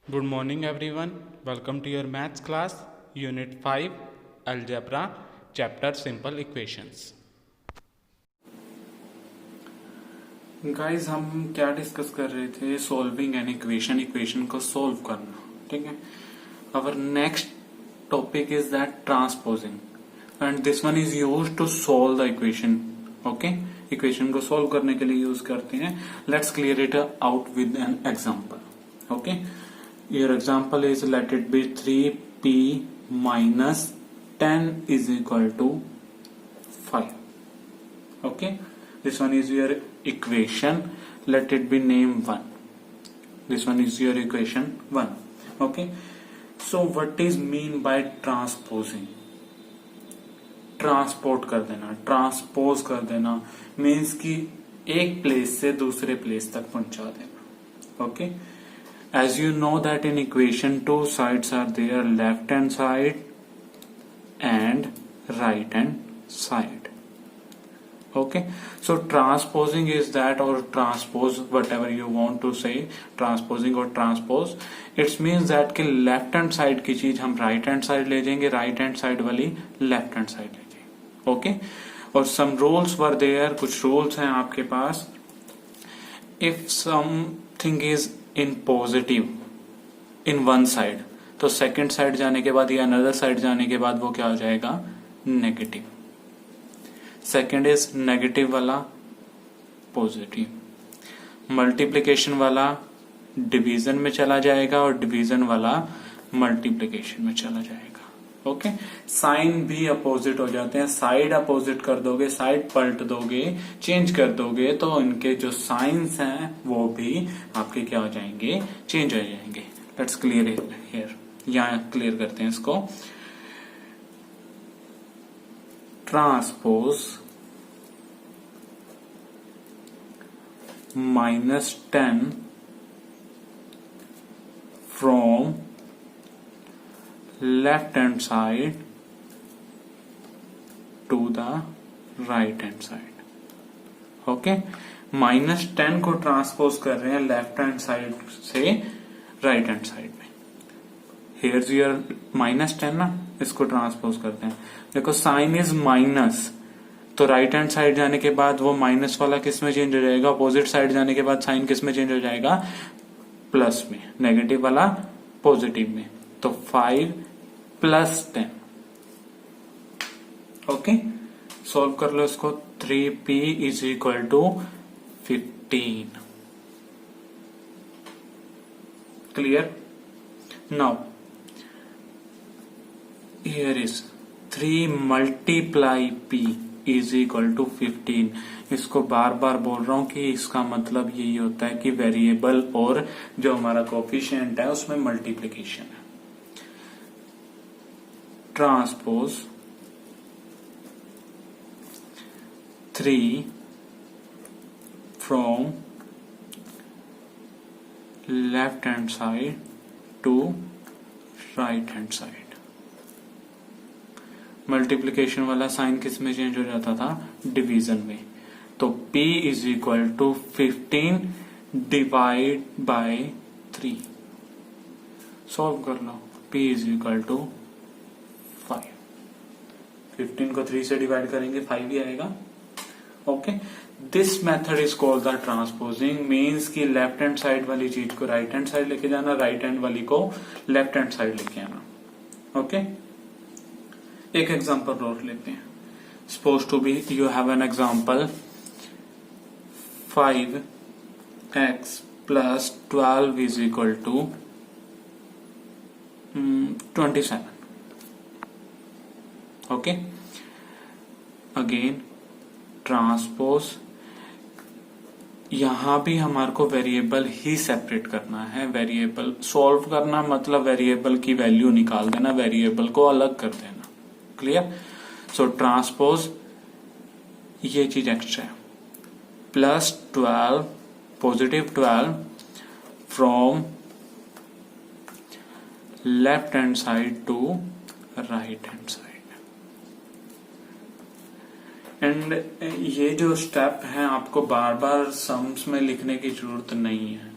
Good morning everyone. Welcome to your maths class, Unit 5, Algebra, Chapter Simple Equations. Guys, हम क्या discuss कर रहे थे? सॉल्विंग एन इक्वेशन को सॉल्व करना. ठीक है. Our next topic is that transposing, and this one is used to solve the equation. Okay, equation को सॉल्व करने के लिए यूज करते हैं. Let's clear it out with an example. Okay. Your example is, let it be 3p minus 10 is equal to 5. Okay, this one is your equation. Let it be name 1. This one is your equation 1. Okay, so what is mean by transposing? Transport कर देना, transpose कर देना means कि एक place से दूसरे place तक पहुंचा देना. Okay, as you know that in equation two sides are there, left hand side and right hand side. Okay, so transposing is that, or transpose, whatever you want to say, transposing or transpose, it means that कि left hand side की चीज हम right hand side ले जाएंगे, right hand side वाली left hand side ले जाएंगे. Okay, और some rules were there, कुछ rules हैं आपके पास. If something is in positive in one side, तो सेकेंड साइड जाने के बाद या अनदर साइड जाने के बाद वो क्या हो जाएगा? नेगेटिव. सेकेंड इज नेगेटिव वाला पॉजिटिव. मल्टीप्लिकेशन वाला डिवीजन में चला जाएगा और डिवीजन वाला मल्टीप्लिकेशन में चला जाएगा. ओके, साइन भी अपोजिट हो जाते हैं. साइड अपोजिट कर दोगे, साइड पलट दोगे, चेंज कर दोगे, तो इनके जो साइंस हैं वो भी आपके क्या हो जाएंगे? चेंज हो जाएंगे. Let's clear here. यहां क्लियर करते हैं इसको. Transpose -10 from left hand side to the right hand side. Okay, -10 को ट्रांसपोज कर रहे हैं लेफ्ट हैंड साइड से राइट हैंड साइड में. हेयर्स योर -10 ना, इसको ट्रांसपोज करते हैं. देखो साइन इज माइनस, तो राइट हैंड साइड जाने के बाद वो माइनस वाला किस में चेंज हो जाएगा? अपोजिट साइड जाने के बाद साइन किस में चेंज हो जाएगा? प्लस में. नेगेटिव वाला पॉजिटिव में. तो 5 + 10. ओके, सॉल्व कर लो इसको. 3p is equal to 15. Clear? Now here is 3 multiply p is equal to 15. इसको बार बार बोल रहा हूं कि इसका मतलब यही होता है कि वेरिएबल और जो हमारा कोफिशिएंट है उसमें मल्टीप्लीकेशन है. Transpose 3 from left hand side to right hand side. Multiplication वाला साइन किस में चेंज हो जाता था? डिवीजन में. तो p is equal to 15 divide by 3. Solve कर लो. p is equal to 5. 15 को 3 से डिवाइड करेंगे 5 ही आएगा. Okay, this method is called the transposing. Means कि लेफ्ट हैंड साइड वाली चीज को राइट हैंड साइड लेके जाना, राइट हैंड वाली को लेफ्ट हैंड साइड लेके आना. ओके, एक एग्जांपल और लेते हैं. Suppose to be you have an example 5x + 12 is equal to 27. Okay, again transpose. यहां भी हमारे को वेरिएबल ही सेपरेट करना है. वेरिएबल सॉल्व करना मतलब वेरिएबल की वैल्यू निकाल देना, वेरिएबल को अलग कर देना. क्लियर? सो ट्रांसपोज ये चीज एक्स्ट्रा है. +12 positive 12 from left hand side to right hand side. And ये जो स्टेप है आपको बार बार सम्स में लिखने की जरूरत नहीं है.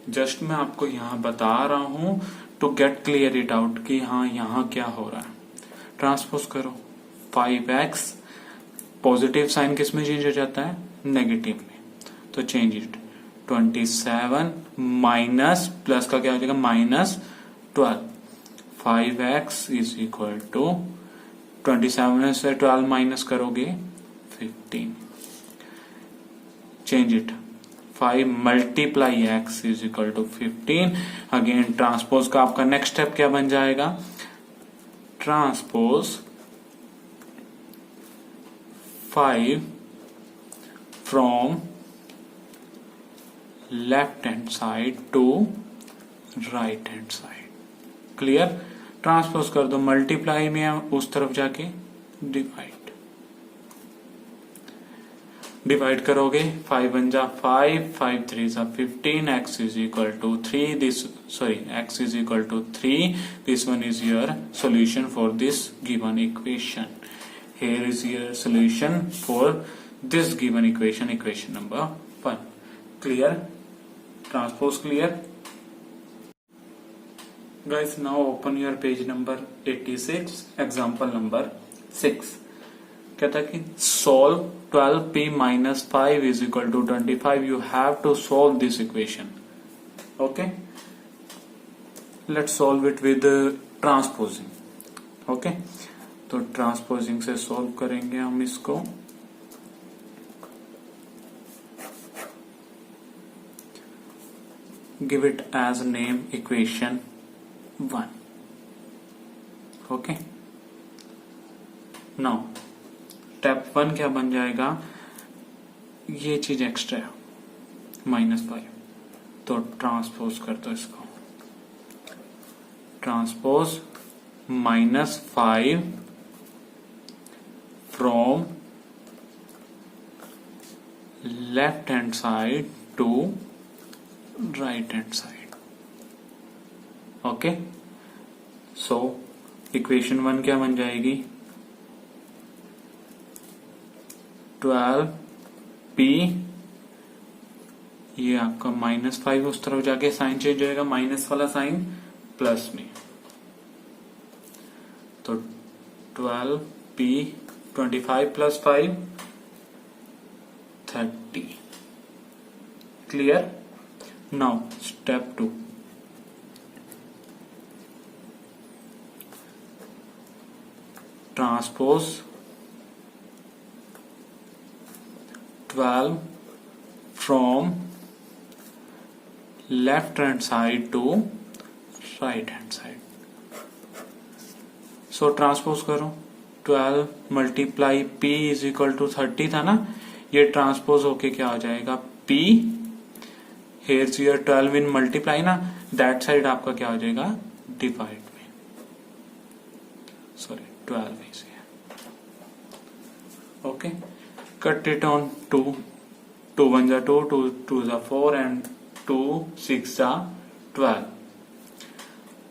जस्ट मैं आपको यहाँ बता रहा हूं to get clear it out कि हाँ यहाँ क्या हो रहा है। ट्रांसपोज करो 5x, पॉजिटिव साइन किस में चेंज हो जाता है, नेगेटिव में, तो चेंज इट 27 माइनस प्लस का क्या हो जाएगा -12, 5x इज इक्वल टू 27 से 12 माइनस करोगे 15, change it 5 multiply x is equal to 15। Again transpose का आपका नेक्स्ट स्टेप क्या बन जाएगा, transpose 5 from left hand side to right hand side. Clear, transpose कर दो, मल्टीप्लाई में उस तरफ जाके डिवाइड करोगे, 5 1 जा 5, 5 3 जा 15, x is equal to 3, x is equal to 3. This one is your solution for this given equation. Here is your solution for this given equation, equation number 1. Clear? Transpose clear? Guys, now open your page number 86, example number 6. कहता है कि solve 12p minus 5 is equal to 25. You have to solve this equation. Okay? Let's solve it with transposing. Okay? तो transposing से solve करेंगे हम इसको। Give it as name equation 1. Okay, now step 1 क्या बन जाएगा, ये चीज एक्स्ट्रा है -5, तो ट्रांसपोज कर दो इसको, transpose -5 from left hand side to right hand side. Okay, so equation 1 क्या बन जाएगी, 12p, ये आपका -5 उस तरफ जाके साइन चेंज होएगा, माइनस वाला साइन प्लस में, तो 12p 25 plus 5 30। Clear? Now step 2, transpose 12 from left hand side to right hand side. So transpose करो, 12 multiply p is equal to 30 था ना, ये ट्रांसपोज होके क्या हो जाएगा p, hairs your 12 in multiply ना, दैट साइड आपका क्या हो जाएगा डिवाइड में, सॉरी 12 में से। ओके, cut it on 2, 2 1 जा 2, 2 2 जा 4 and 2 6 जा 12,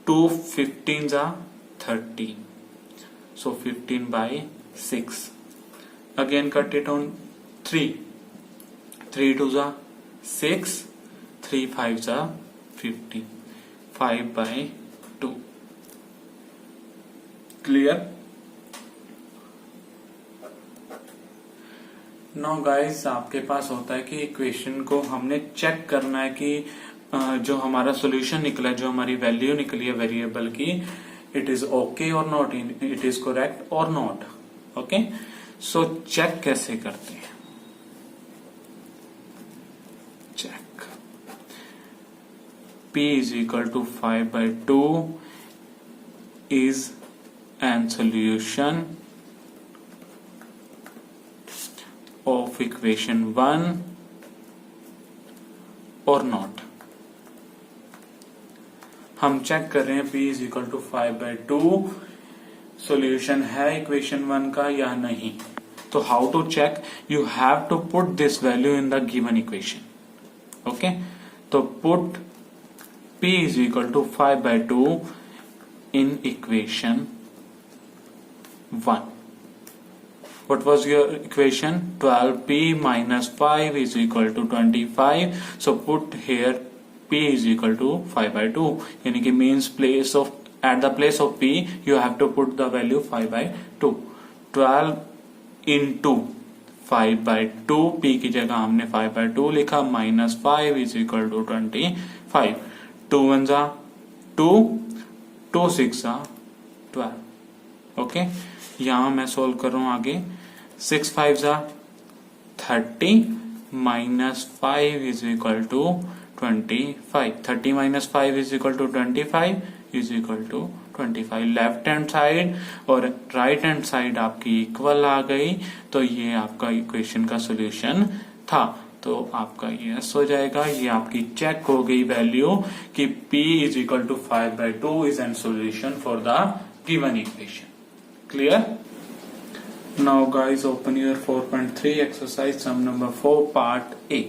2 15 जा 30, so 15 by 6. Again cut it on 3, 3 2 जा 6, 3 5 जा 15, 5 by 2. Clear? नाउ गाइस, आपके पास होता है कि इक्वेशन को हमने चेक करना है कि जो हमारा सॉल्यूशन निकला है, जो हमारी वैल्यू निकली है वेरिएबल की, इट इज ओके और नॉट, इट इज करेक्ट और नॉट। ओके, सो चेक कैसे करते हैं, check p is equal to 5/2 is an solution of equation 1 or not। हम चेक कर रहे हैं p is equal to 5/2 solution है इक्वेशन 1 का या नहीं। तो how to check, you have to put this value in the given equation. Okay, तो put p is equal to 5/2 in equation 1। What was your equation? 12p minus 5 is equal to 25. So put here p is equal to 5/2, यानी कि means place of at the place of p you have to put the value 5/2. 12 into 5/2, p की जगह हमने 5/2 लिखा, -5 is equal to 25. 2 1 जा 2, 2 6 जा 12. Okay, यहां मैं सोल्व कर रहा हूं आगे. 6 5 जा 30 -5 is equal to 25. 30 - 5 is equal to 25 is equal to 25. Left hand side और राइट हैंड साइड आपकी इक्वल आ गई, तो ये आपका इक्वेशन का सोल्यूशन था. तो आपका यस हो जाएगा. ये आपकी चेक हो गई वैल्यू कि p is equal to 5/2 is an solution for the given equation. Clear? Now guys, open your 4.3 exercise, sum number 4, part A.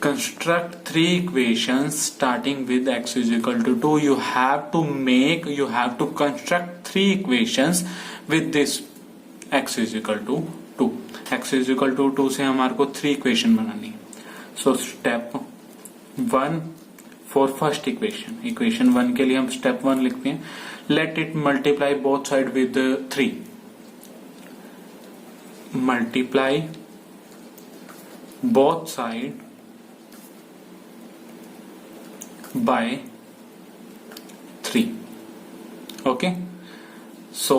Construct 3 equations starting with x is equal to 2. You have to construct 3 equations with this x is equal to 2. x is equal to 2 से हमारे को 3 equation बनानी. So step 1 for first equation. Equation 1 के लिए हम step 1 लिखते हैं. Let it multiply both side with 3. Multiply both side by 3. Okay, so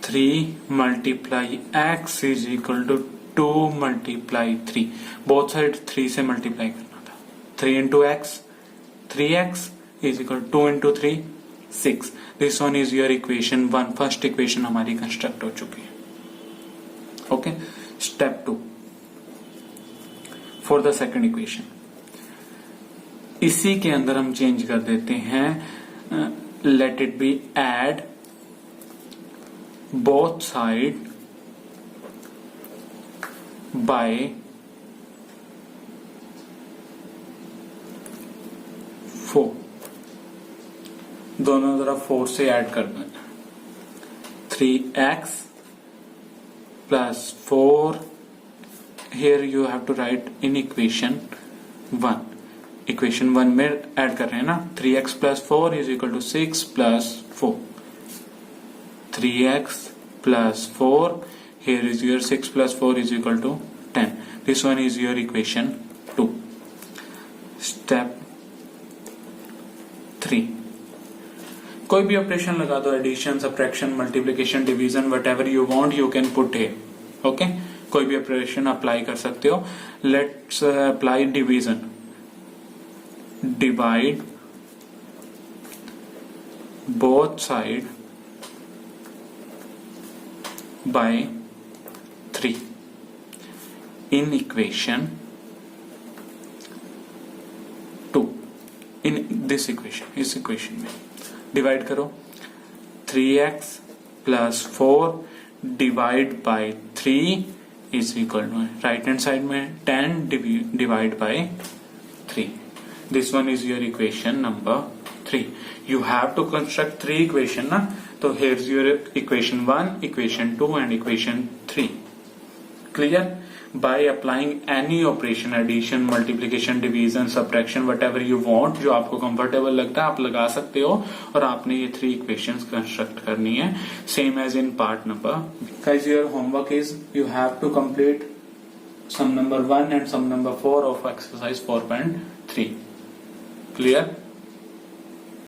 3 multiply x is equal to 2 multiply 3. both side 3 से multiply करना था. 3 into x, 3x is equal to 2 into 3, 6. This one is your equation 1. First equation हमारी construct हो चुकी है. Okay, step 2 for the second equation. इसी के अंदर हम चेंज कर देते हैं. Let it be add both side by 4. दोनों तरफ 4 से ऐड कर देना. 3x plus 4. Here you have to write in equation 1. Equation 1 में ऐड कर रहे हैं ना. 3x plus 4 is equal to 6 plus 4. 3x plus 4. Here is your 6 plus 4 is equal to 10. This one is your equation 2. Step 3. कोई भी operation लगा दो, addition, subtraction, multiplication, division, whatever you want you can put here. Okay, कोई भी operation apply कर सकते हो. Let's apply division. Divide both side by 3 in equation 2. In this equation, इस इक्वेशन में डिवाइड करो. 3x plus 4 divide by 3 is equal to, right hand side में 10 divide by 3. This one is your equation number 3. You have to construct 3 equation ना. तो here is your equation 1, equation 2 and equation 3. Clear? by applying any operation, addition, multiplication, division, subtraction, whatever you want, जो आपको comfortable लगता है आप लगा सकते हो. और आपने ये 3 इक्वेशंस कंस्ट्रक्ट करनी है same as in part number. Guys, your homework is you have to complete sum number 1 and sum number 4 of exercise 4.3. Clear?